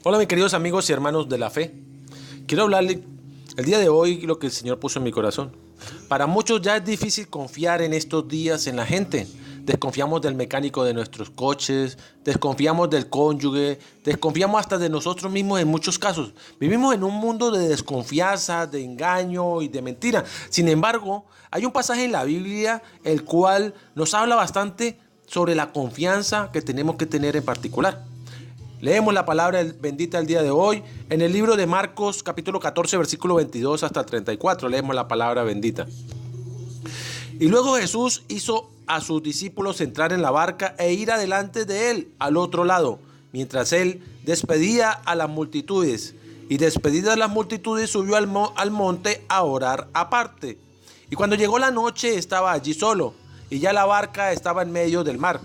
Hola mis queridos amigos y hermanos de la fe. Quiero hablarle el día de hoy lo que el Señor puso en mi corazón. Para muchos ya es difícil confiar en estos días en la gente. Desconfiamos del mecánico de nuestros coches, desconfiamos del cónyuge, desconfiamos hasta de nosotros mismos en muchos casos. Vivimos en un mundo de desconfianza, de engaño y de mentira. Sin embargo, hay un pasaje en la Biblia el cual nos habla bastante sobre la confianza que tenemos que tener en particular. Leemos la palabra bendita el día de hoy en el libro de Marcos capítulo 14 versículo 22 hasta 34. Leemos la palabra bendita. Y luego Jesús hizo a sus discípulos entrar en la barca e ir adelante de él al otro lado, mientras él despedía a las multitudes. Y despedidas las multitudes subió al monte a orar aparte. Y cuando llegó la noche estaba allí solo, y ya la barca estaba en medio del mar,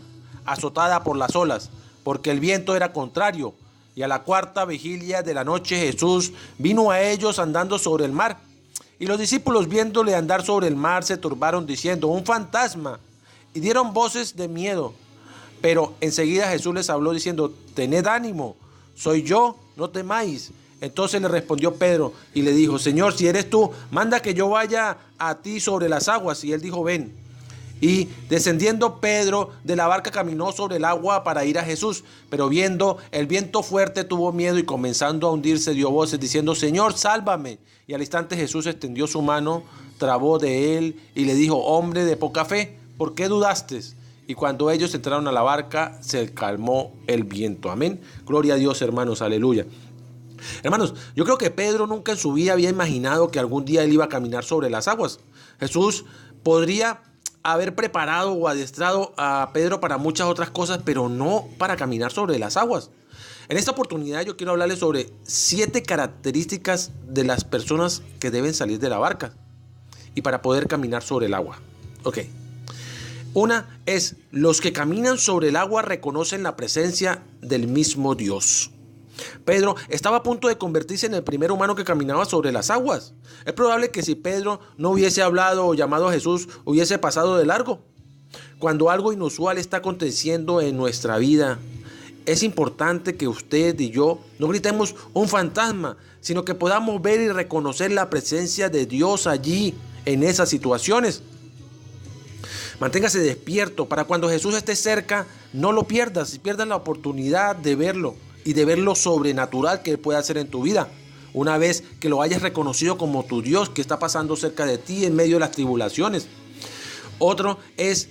azotada por las olas, porque el viento era contrario. Y a la cuarta vigilia de la noche Jesús vino a ellos andando sobre el mar. Y los discípulos, viéndole andar sobre el mar, se turbaron diciendo: un fantasma, y dieron voces de miedo. Pero enseguida Jesús les habló diciendo: tened ánimo, soy yo, no temáis. Entonces le respondió Pedro y le dijo: Señor, si eres tú, manda que yo vaya a ti sobre las aguas. Y él dijo: ven. Y descendiendo Pedro de la barca caminó sobre el agua para ir a Jesús, pero viendo el viento fuerte tuvo miedo y comenzando a hundirse dio voces diciendo: Señor, sálvame. Y al instante Jesús extendió su mano, trabó de él y le dijo: hombre de poca fe, ¿por qué dudaste? Y cuando ellos entraron a la barca se calmó el viento. Amén. Gloria a Dios, hermanos, aleluya. Hermanos, yo creo que Pedro nunca en su vida había imaginado que algún día él iba a caminar sobre las aguas. Jesús podría haber preparado o adiestrado a Pedro para muchas otras cosas, pero no para caminar sobre las aguas. En esta oportunidad yo quiero hablarles sobre 7 características de las personas que deben salir de la barca y para poder caminar sobre el agua. Ok. Una es: los que caminan sobre el agua reconocen la presencia del mismo Dios. Pedro estaba a punto de convertirse en el primer humano que caminaba sobre las aguas. Es probable que si Pedro no hubiese hablado o llamado a Jesús, hubiese pasado de largo. Cuando algo inusual está aconteciendo en nuestra vida, es importante que usted y yo no gritemos un fantasma, sino que podamos ver y reconocer la presencia de Dios allí, en esas situaciones. Manténgase despierto para cuando Jesús esté cerca, no lo pierdas y pierdas la oportunidad de verlo. Y de ver lo sobrenatural que Él puede hacer en tu vida. Una vez que lo hayas reconocido como tu Dios que está pasando cerca de ti en medio de las tribulaciones. Otro es: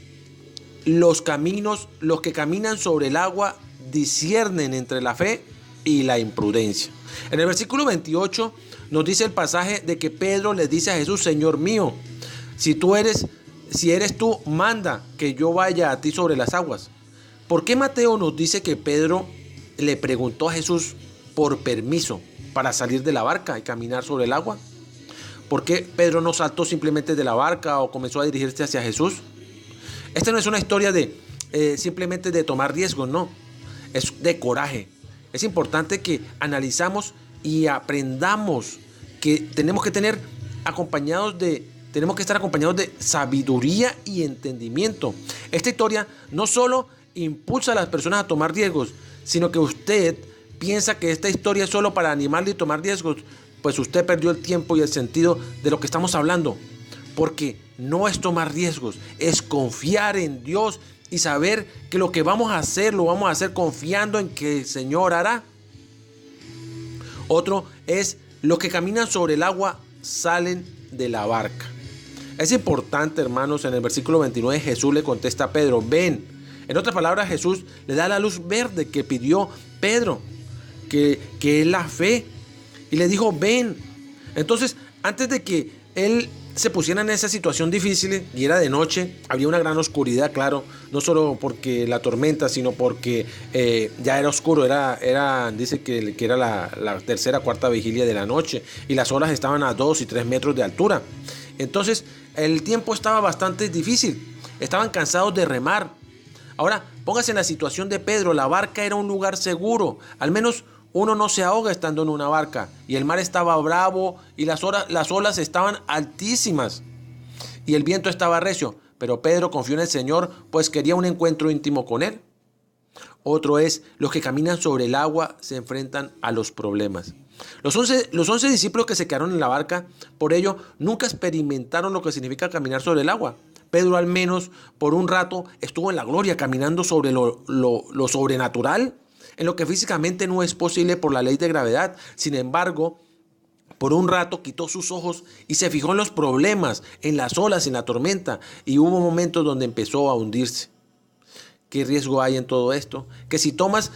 los que caminan sobre el agua disciernen entre la fe y la imprudencia. En el versículo 28 nos dice el pasaje de que Pedro le dice a Jesús: Señor mío, si eres tú, manda que yo vaya a ti sobre las aguas. ¿Por qué Mateo nos dice que Pedro le preguntó a Jesús por permiso para salir de la barca y caminar sobre el agua? ¿Por qué Pedro no saltó simplemente de la barca o comenzó a dirigirse hacia Jesús? Esta no es una historia de simplemente de tomar riesgos, no. Es de coraje. Es importante que analizamos y aprendamos que tenemos que estar acompañados de sabiduría y entendimiento. Esta historia no solo impulsa a las personas a tomar riesgos, sino que usted piensa que esta historia es solo para animarle y tomar riesgos, pues usted perdió el tiempo y el sentido de lo que estamos hablando. Porque no es tomar riesgos, es confiar en Dios y saber que lo que vamos a hacer, lo vamos a hacer confiando en que el Señor hará. Otro es: los que caminan sobre el agua salen de la barca. Es importante, hermanos, en el versículo 29 Jesús le contesta a Pedro: ven. En otras palabras, Jesús le da la luz verde que pidió Pedro, que es la fe, y le dijo: ven. Entonces, antes de que él se pusiera en esa situación difícil, y era de noche, había una gran oscuridad, claro, no solo porque la tormenta, sino porque ya era oscuro, dice que era la tercera, cuarta vigilia de la noche, y las olas estaban a 2 y 3 metros de altura. Entonces, el tiempo estaba bastante difícil, estaban cansados de remar. Ahora, póngase en la situación de Pedro. La barca era un lugar seguro. Al menos uno no se ahoga estando en una barca. Y el mar estaba bravo y las olas estaban altísimas. Y el viento estaba recio. Pero Pedro confió en el Señor, pues quería un encuentro íntimo con Él. Otro es, los que caminan sobre el agua se enfrentan a los problemas. Los once discípulos que se quedaron en la barca, por ello, nunca experimentaron lo que significa caminar sobre el agua. Pedro, al menos por un rato, estuvo en la gloria caminando sobre lo sobrenatural, en lo que físicamente no es posible por la ley de gravedad. Sin embargo, por un rato quitó sus ojos y se fijó en los problemas, en las olas, en la tormenta, y hubo momentos donde empezó a hundirse. ¿Qué riesgo hay en todo esto? Que si tomas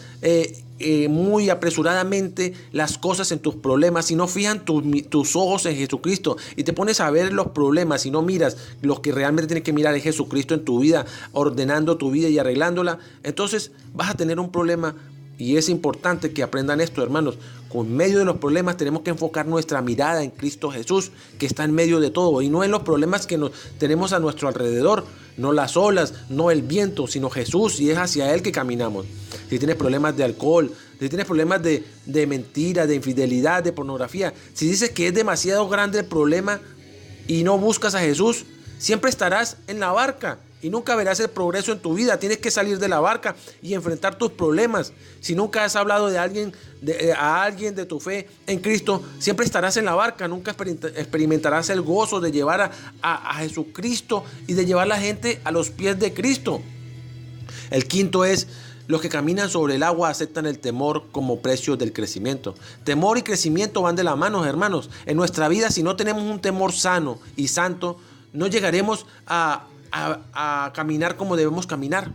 muy apresuradamente las cosas en tus problemas y no fijan tus ojos en Jesucristo y te pones a ver los problemas y no miras lo que realmente tienes que mirar es Jesucristo en tu vida, ordenando tu vida y arreglándola, entonces vas a tener un problema. Y es importante que aprendan esto, hermanos. Con medio de los problemas tenemos que enfocar nuestra mirada en Cristo Jesús, que está en medio de todo, y no en los problemas que tenemos a nuestro alrededor, no las olas, no el viento, sino Jesús, y es hacia Él que caminamos. Si tienes problemas de alcohol, si tienes problemas de mentira, de infidelidad, de pornografía, si dices que es demasiado grande el problema y no buscas a Jesús, siempre estarás en la barca y nunca verás el progreso en tu vida. Tienes que salir de la barca y enfrentar tus problemas. Si nunca has hablado a alguien de tu fe en Cristo, siempre estarás en la barca. Nunca experimentarás el gozo de llevar a Jesucristo y de llevar a la gente a los pies de Cristo. El quinto es: los que caminan sobre el agua aceptan el temor como precio del crecimiento. Temor y crecimiento van de la mano, hermanos. En nuestra vida, si no tenemos un temor sano y santo, no llegaremos a caminar como debemos caminar.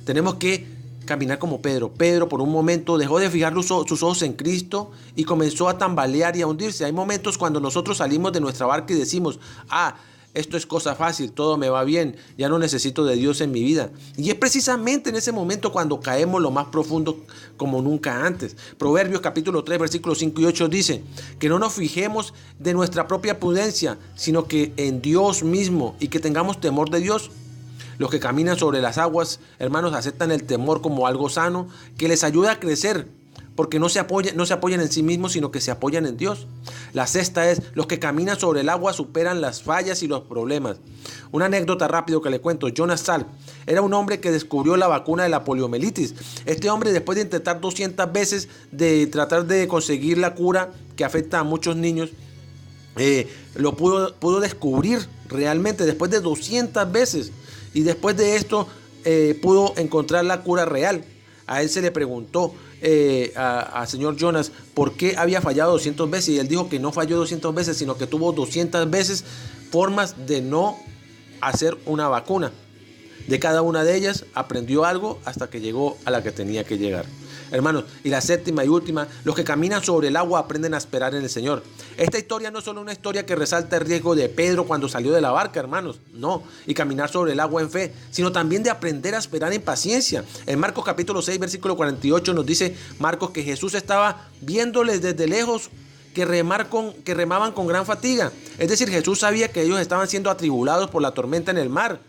Tenemos que caminar como Pedro. Pedro por un momento dejó de fijar sus ojos en Cristo y comenzó a tambalear y a hundirse. Hay momentos cuando nosotros salimos de nuestra barca y decimos: esto es cosa fácil, todo me va bien, ya no necesito de Dios en mi vida. Y es precisamente en ese momento cuando caemos lo más profundo como nunca antes. Proverbios capítulo 3, versículos 5 y 8 dice que no nos fijemos de nuestra propia prudencia, sino que en Dios mismo, y que tengamos temor de Dios. Los que caminan sobre las aguas, hermanos, aceptan el temor como algo sano que les ayuda a crecer, porque no se apoyan en sí mismos, sino que se apoyan en Dios. La sexta es: los que caminan sobre el agua superan las fallas y los problemas. Una anécdota rápido que le cuento. Jonas Salk era un hombre que descubrió la vacuna de la poliomielitis. Este hombre, después de intentar 200 veces de tratar de conseguir la cura que afecta a muchos niños, lo pudo descubrir realmente después de 200 veces. Y después de esto pudo encontrar la cura real. A él se le preguntó al señor Jonas por qué había fallado 200 veces, y él dijo que no falló 200 veces, sino que tuvo 200 veces formas de no hacer una vacuna. De cada una de ellas aprendió algo hasta que llegó a la que tenía que llegar. Hermanos, y la séptima y última: los que caminan sobre el agua aprenden a esperar en el Señor. Esta historia no es solo una historia que resalta el riesgo de Pedro cuando salió de la barca, hermanos, no, y caminar sobre el agua en fe, sino también de aprender a esperar en paciencia. En Marcos capítulo 6, versículo 48 nos dice Marcos que Jesús estaba viéndoles desde lejos que remaban con gran fatiga. Es decir, Jesús sabía que ellos estaban siendo atribulados por la tormenta en el mar.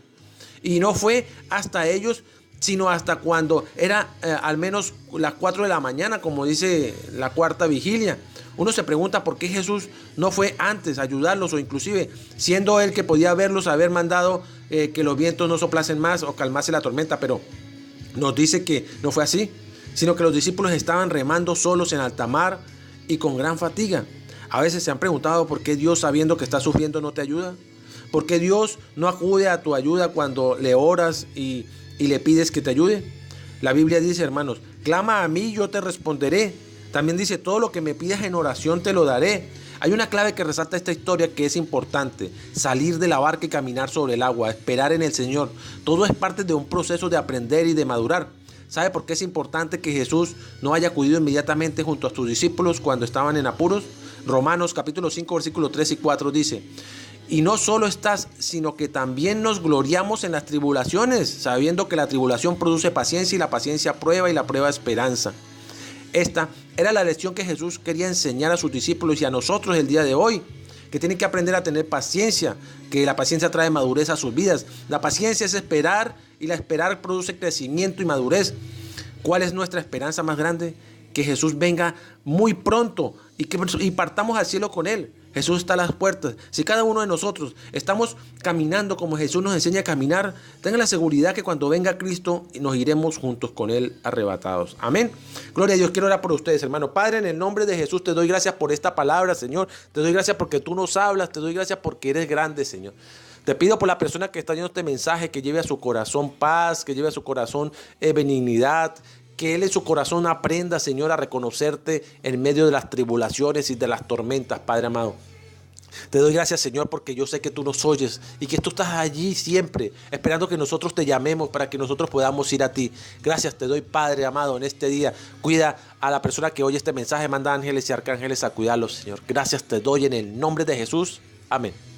Y no fue hasta ellos, sino hasta cuando era al menos las 4 de la mañana, como dice la cuarta vigilia. Uno se pregunta por qué Jesús no fue antes a ayudarlos, o inclusive siendo él que podía verlos, haber mandado que los vientos no soplasen más o calmase la tormenta. Pero nos dice que no fue así, sino que los discípulos estaban remando solos en alta mar y con gran fatiga. A veces se han preguntado por qué Dios, sabiendo que estás sufriendo, no te ayuda. ¿Por qué Dios no acude a tu ayuda cuando le oras y le pides que te ayude? La Biblia dice, hermanos: clama a mí, yo te responderé. También dice: todo lo que me pidas en oración te lo daré. Hay una clave que resalta esta historia que es importante: salir de la barca y caminar sobre el agua, esperar en el Señor. Todo es parte de un proceso de aprender y de madurar. ¿Sabe por qué es importante que Jesús no haya acudido inmediatamente junto a sus discípulos cuando estaban en apuros? Romanos capítulo 5, versículos 3 y 4 dice: y no solo estás, sino que también nos gloriamos en las tribulaciones, sabiendo que la tribulación produce paciencia, y la paciencia prueba, y la prueba esperanza. Esta era la lección que Jesús quería enseñar a sus discípulos y a nosotros el día de hoy, que tienen que aprender a tener paciencia, que la paciencia trae madurez a sus vidas. La paciencia es esperar, y la esperar produce crecimiento y madurez. ¿Cuál es nuestra esperanza más grande? Que Jesús venga muy pronto y partamos al cielo con Él. Jesús está a las puertas. Si cada uno de nosotros estamos caminando como Jesús nos enseña a caminar, tengan la seguridad que cuando venga Cristo nos iremos juntos con Él arrebatados. Amén. Gloria a Dios. Quiero orar por ustedes, hermano. Padre, en el nombre de Jesús te doy gracias por esta palabra, Señor. Te doy gracias porque tú nos hablas. Te doy gracias porque eres grande, Señor. Te pido por la persona que está oyendo este mensaje, que lleve a su corazón paz, que lleve a su corazón benignidad, que él en su corazón aprenda, Señor, a reconocerte en medio de las tribulaciones y de las tormentas, Padre amado. Te doy gracias, Señor, porque yo sé que tú nos oyes y que tú estás allí siempre, esperando que nosotros te llamemos para que nosotros podamos ir a ti. Gracias te doy, Padre amado, en este día. Cuida a la persona que oye este mensaje, manda ángeles y arcángeles a cuidarlos, Señor. Gracias te doy en el nombre de Jesús. Amén.